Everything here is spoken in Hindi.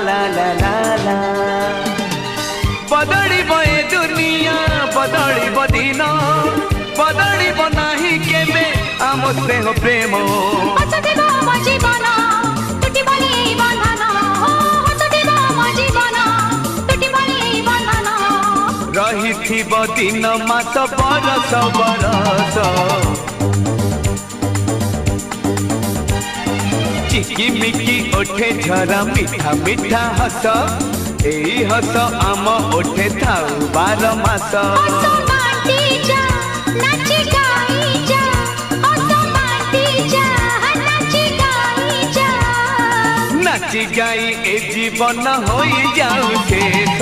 ला ला ला ला बदलिब ए दुनिया बदलिब दिन बदलिब नाही केबे आम स्नेह प्रेम रही दिन मास बरस बरस चिकिमिकी ओठे झरा मीठा मीठा हस एई हस आम ओठे थाउ 12 मास नाची गाई ए जीवन होई जाऊ शेष।